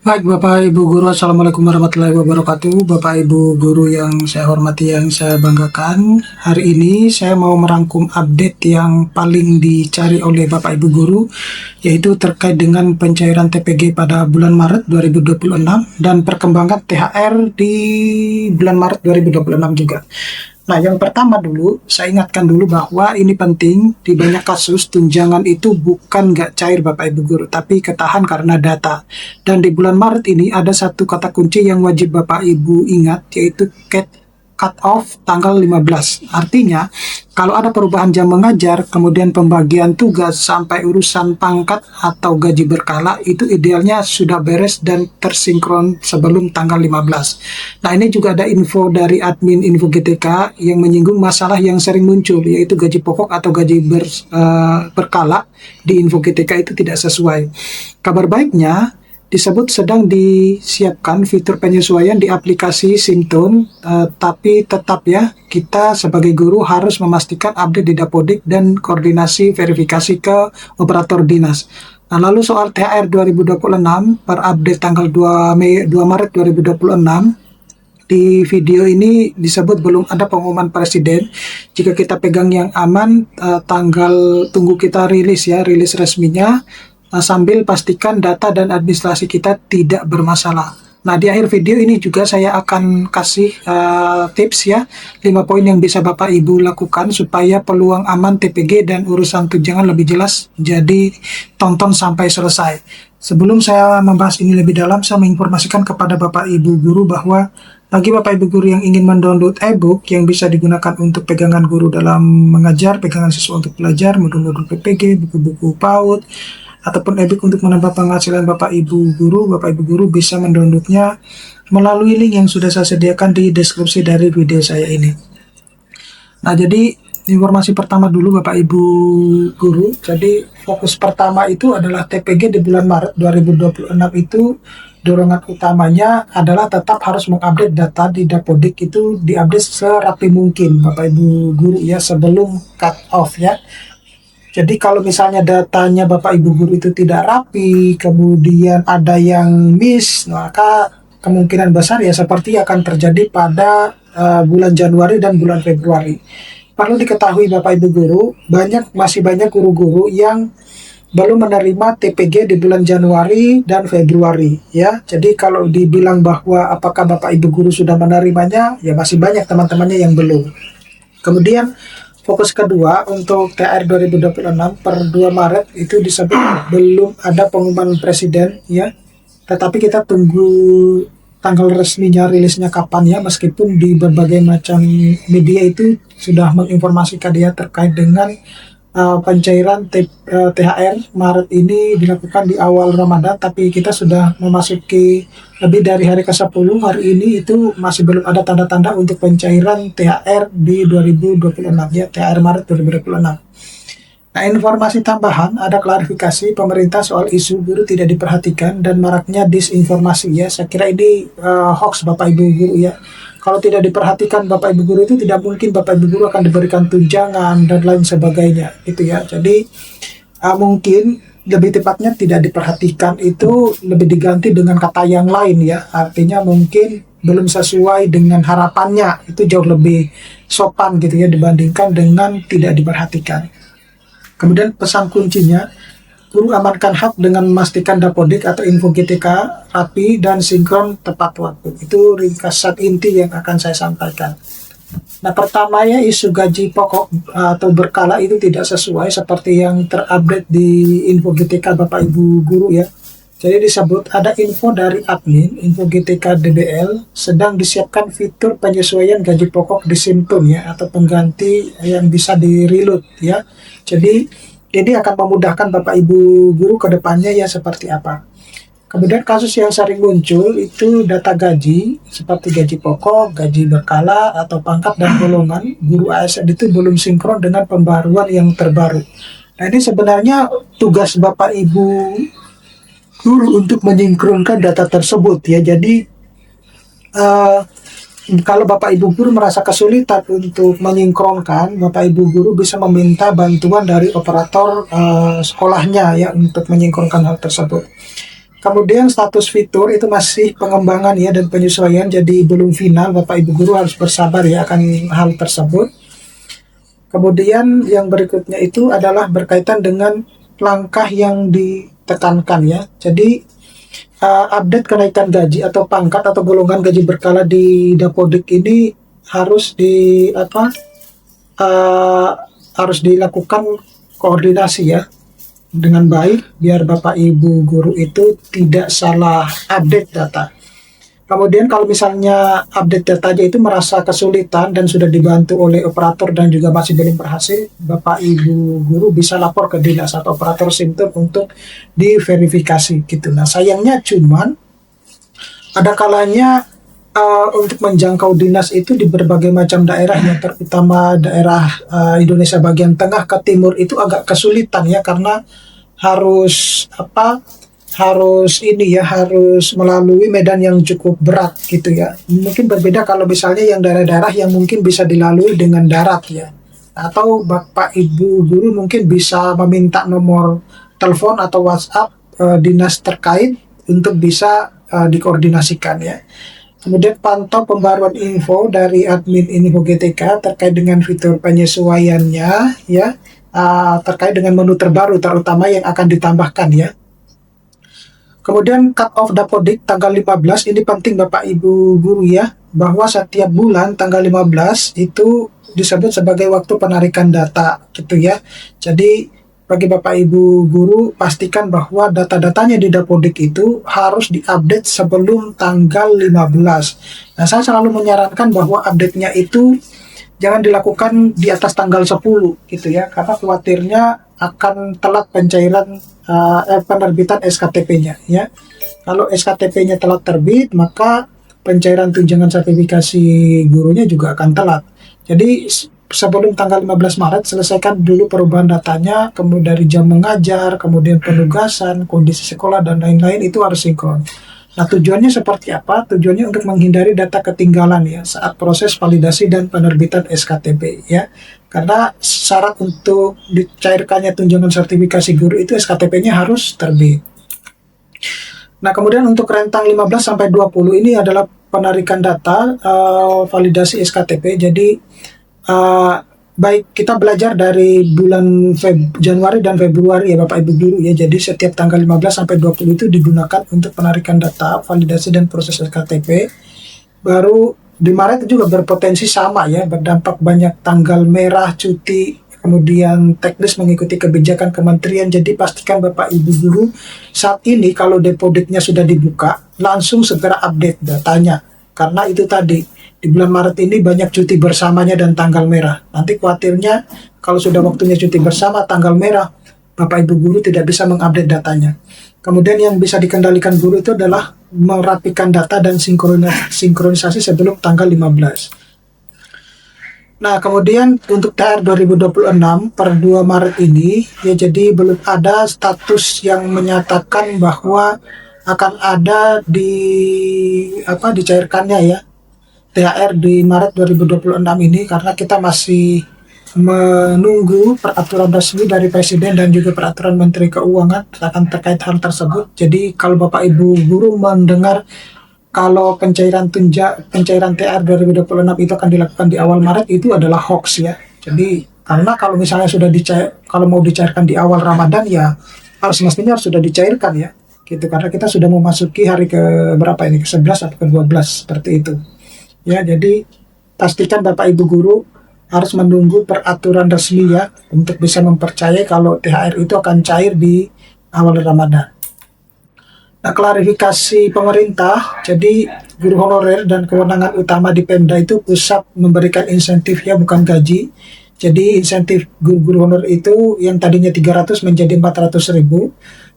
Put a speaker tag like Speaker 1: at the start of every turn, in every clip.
Speaker 1: Baik Bapak Ibu Guru, Assalamualaikum warahmatullahi wabarakatuh. Bapak Ibu Guru yang saya hormati, yang saya banggakan. Hari ini saya mau merangkum update yang paling dicari oleh Bapak Ibu Guru, yaitu terkait dengan pencairan TPG pada bulan Maret 2026 dan perkembangan THR di bulan Maret 2026 juga. Nah, yang pertama dulu, saya ingatkan dulu bahwa ini penting, di banyak kasus tunjangan itu bukan nggak cair Bapak Ibu Guru, tapi ketahan karena data. Dan di bulan Maret ini ada satu kata kunci yang wajib Bapak Ibu ingat, yaitu cut off tanggal 15. Artinya, kalau ada perubahan jam mengajar, kemudian pembagian tugas sampai urusan pangkat atau gaji berkala, itu idealnya sudah beres dan tersinkron sebelum tanggal 15. Nah, ini juga ada info dari admin Info GTK yang menyinggung masalah yang sering muncul, yaitu gaji pokok atau gaji berkala di Info GTK itu tidak sesuai. Kabar baiknya, disebut sedang disiapkan fitur penyesuaian di aplikasi Simtone, tapi tetap ya, kita sebagai guru harus memastikan update di Dapodik dan koordinasi verifikasi ke operator dinas. Nah, lalu soal THR 2026 per update tanggal 2 Maret 2026, di video ini disebut belum ada pengumuman presiden. Jika kita pegang yang aman, tunggu kita rilis ya, rilis resminya, sambil pastikan data dan administrasi kita tidak bermasalah. Nah, di akhir video ini juga saya akan kasih tips ya, 5 poin yang bisa Bapak Ibu lakukan supaya peluang aman TPG dan urusan tunjangan lebih jelas. Jadi tonton sampai selesai. Sebelum saya membahas ini lebih dalam, saya menginformasikan kepada Bapak Ibu Guru bahwa bagi Bapak Ibu Guru yang ingin mendownload e-book yang bisa digunakan untuk pegangan guru dalam mengajar, pegangan siswa untuk belajar, modul-modul PPG, buku-buku PAUD, ataupun e-book untuk menambah penghasilan Bapak Ibu Guru bisa mendownloadnya melalui link yang sudah saya sediakan di deskripsi dari video saya ini. Nah, jadi informasi pertama dulu Bapak Ibu Guru. Jadi fokus pertama itu adalah TPG di bulan Maret 2026 itu dorongan utamanya adalah tetap harus mengupdate data di Dapodik, itu diupdate serapi mungkin Bapak Ibu Guru ya, sebelum cut off ya. Jadi kalau misalnya datanya Bapak Ibu Guru itu tidak rapi, kemudian ada yang miss, maka kemungkinan besar ya seperti akan terjadi pada bulan Januari dan bulan Februari. Perlu diketahui Bapak Ibu Guru, masih banyak guru-guru yang belum menerima TPG di bulan Januari dan Februari ya. Jadi kalau dibilang bahwa apakah Bapak Ibu Guru sudah menerimanya, ya masih banyak teman-temannya yang belum. Kemudian fokus kedua untuk THR 2026 per 2 Maret itu disebut belum ada pengumuman presiden ya. Tetapi kita tunggu tanggal resminya, rilisnya kapan ya, meskipun di berbagai macam media itu sudah menginformasikan dia terkait dengan pencairan THR Maret ini dilakukan di awal Ramadan, tapi kita sudah memasuki lebih dari hari ke-10. Hari ini itu masih belum ada tanda-tanda untuk pencairan THR di 2026 ya, THR Maret 2026. Nah, informasi tambahan, ada klarifikasi pemerintah soal isu guru tidak diperhatikan dan maraknya disinformasi ya. Saya kira ini hoax Bapak Ibu Guru ya. Kalau tidak diperhatikan Bapak Ibu Guru itu tidak mungkin Bapak Ibu Guru akan diberikan tunjangan dan lain sebagainya gitu ya. Jadi mungkin lebih tepatnya tidak diperhatikan itu lebih diganti dengan kata yang lain ya. Artinya mungkin belum sesuai dengan harapannya, itu jauh lebih sopan gitu ya dibandingkan dengan tidak diperhatikan. Kemudian pesan kuncinya, guru amankan hak dengan memastikan Dapodik atau Info GTK rapi dan sinkron tepat waktu. Itu ringkasan inti yang akan saya sampaikan. Nah, pertama ya, isu gaji pokok atau berkala itu tidak sesuai seperti yang terupdate di Info GTK Bapak Ibu Guru ya. Jadi disebut ada info dari admin Info GTK DBL sedang disiapkan fitur penyesuaian gaji pokok di Simtone ya, atau pengganti yang bisa di-reload ya. Jadi ini akan memudahkan Bapak Ibu Guru ke depannya ya seperti apa. Kemudian kasus yang sering muncul itu data gaji seperti gaji pokok, gaji berkala, atau pangkat dan golongan guru ASN itu belum sinkron dengan pembaruan yang terbaru. Nah, ini sebenarnya tugas Bapak Ibu Guru untuk menyinkronkan data tersebut ya. Jadi kalau Bapak Ibu Guru merasa kesulitan untuk menyinkronkan, Bapak Ibu Guru bisa meminta bantuan dari operator sekolahnya ya untuk menyinkronkan hal tersebut. Kemudian status fitur itu masih pengembangan ya dan penyesuaian, jadi belum final. Bapak Ibu guru harus bersabar ya akan hal tersebut. Kemudian yang berikutnya itu adalah berkaitan dengan langkah yang ditekankan ya. Jadi update kenaikan gaji atau pangkat atau golongan gaji berkala di Dapodik ini harus uh, harus dilakukan koordinasi ya dengan baik biar Bapak Ibu guru itu tidak salah update data. Kemudian kalau misalnya update datanya itu merasa kesulitan dan sudah dibantu oleh operator dan juga masih belum berhasil, Bapak Ibu guru bisa lapor ke dinas atau operator SIMTUN untuk diverifikasi gitu. Nah sayangnya cuman ada kalanya untuk menjangkau dinas itu di berbagai macam daerah ya, terutama daerah Indonesia bagian tengah ke timur itu agak kesulitan ya karena harus harus melalui medan yang cukup berat gitu ya. Mungkin berbeda kalau misalnya yang daerah-daerah yang mungkin bisa dilalui dengan darat ya. Atau Bapak Ibu guru mungkin bisa meminta nomor telepon atau WhatsApp dinas terkait untuk bisa dikoordinasikan ya. Kemudian pantau pembaruan info dari admin Info GTK terkait dengan fitur penyesuaiannya ya, terkait dengan menu terbaru terutama yang akan ditambahkan ya. Kemudian cut off Dapodik tanggal 15 ini penting Bapak Ibu guru ya, bahwa setiap bulan tanggal 15 itu disebut sebagai waktu penarikan data gitu ya. Jadi bagi Bapak Ibu guru pastikan bahwa data-datanya di Dapodik itu harus diupdate sebelum tanggal 15. Nah, saya selalu menyarankan bahwa update-nya itu jangan dilakukan di atas tanggal 10 gitu ya, karena khawatirnya akan telat pencairan penerbitan SKTP-nya ya. Kalau SKTP-nya telat terbit, maka pencairan tunjangan sertifikasi gurunya juga akan telat. Jadi sebelum tanggal 15 Maret selesaikan dulu perubahan datanya, kemudian dari jam mengajar, kemudian penugasan, kondisi sekolah dan lain-lain itu harus sinkron. Nah, tujuannya seperti apa? Tujuannya untuk menghindari data ketinggalan ya saat proses validasi dan penerbitan SKTP ya. Karena syarat untuk dicairkannya tunjangan sertifikasi guru itu SKTP-nya harus terbit. Nah, kemudian untuk rentang 15 sampai 20 ini adalah penarikan data validasi SKTP. Jadi baik kita belajar dari bulan Januari dan Februari ya Bapak Ibu guru ya. Jadi setiap tanggal 15 sampai 20 itu digunakan untuk penarikan data, validasi dan proses SKTP. Baru di Maret juga berpotensi sama ya, berdampak banyak tanggal merah, cuti, kemudian teknis mengikuti kebijakan kementerian. Jadi pastikan Bapak Ibu guru saat ini kalau Depodiknya sudah dibuka, langsung segera update datanya. Karena itu tadi, di bulan Maret ini banyak cuti bersamanya dan tanggal merah. Nanti khawatirnya kalau sudah waktunya cuti bersama tanggal merah, Bapak Ibu guru tidak bisa mengupdate datanya. Kemudian yang bisa dikendalikan guru itu adalah merapikan data dan sinkronisasi sebelum tanggal 15. Nah, kemudian untuk THR 2026 per 2 Maret ini, ya jadi belum ada status yang menyatakan bahwa akan ada dicairkannya ya THR di Maret 2026 ini, karena kita masih menunggu peraturan resmi dari Presiden dan juga peraturan Menteri Keuangan akan terkait hal tersebut. Jadi kalau Bapak Ibu guru mendengar kalau pencairan THR 2026 itu akan dilakukan di awal Maret, itu adalah hoax ya. Jadi karena kalau misalnya kalau mau dicairkan di awal Ramadan ya semestinya harus sudah dicairkan ya. Gitu, karena kita sudah memasuki hari ke berapa ini? Ke-11 atau ke-12 seperti itu. Ya, jadi pastikan Bapak Ibu guru harus menunggu peraturan resmi ya untuk bisa mempercayai kalau THR itu akan cair di awal Ramadan. Nah, klarifikasi pemerintah, jadi guru honorer dan kewenangan utama di Pemda itu pusat memberikan insentif ya, bukan gaji. Jadi insentif guru-guru honorer itu yang tadinya 300 menjadi 400.000.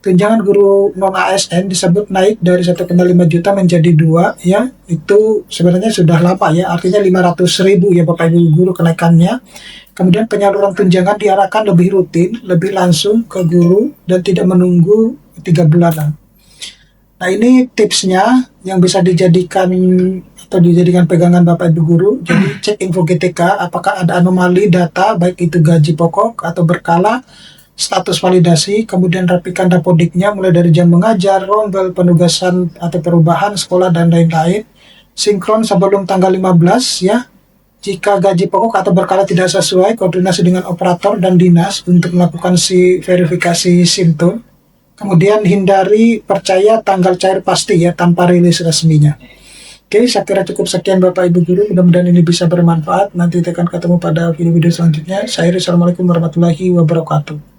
Speaker 1: Tunjangan guru non ASN disebut naik dari 1,5 juta menjadi 2 ya. Itu sebenarnya sudah lama ya, artinya 500.000 ya Bapak Ibu guru kenaikannya. Kemudian penyaluran tunjangan diarahkan lebih rutin, lebih langsung ke guru dan tidak menunggu 3 bulanan. Nah, ini tipsnya yang bisa dijadikan pegangan Bapak Ibu guru. Jadi cek Info GTK apakah ada anomali data baik itu gaji pokok atau berkala status validasi, kemudian rapikan Dapodiknya mulai dari jam mengajar, rombel, penugasan atau perubahan sekolah dan lain-lain. Sinkron sebelum tanggal 15 ya. Jika gaji pokok atau berkala tidak sesuai, koordinasi dengan operator dan dinas untuk melakukan verifikasi SIMTUN. Kemudian hindari percaya tanggal cair pasti ya tanpa rilis resminya. Oke, saya kira cukup sekian Bapak Ibu Guru. Mudah-mudahan ini bisa bermanfaat. Nanti kita akan ketemu pada video-video selanjutnya. Saya Assalamualaikum warahmatullahi wabarakatuh.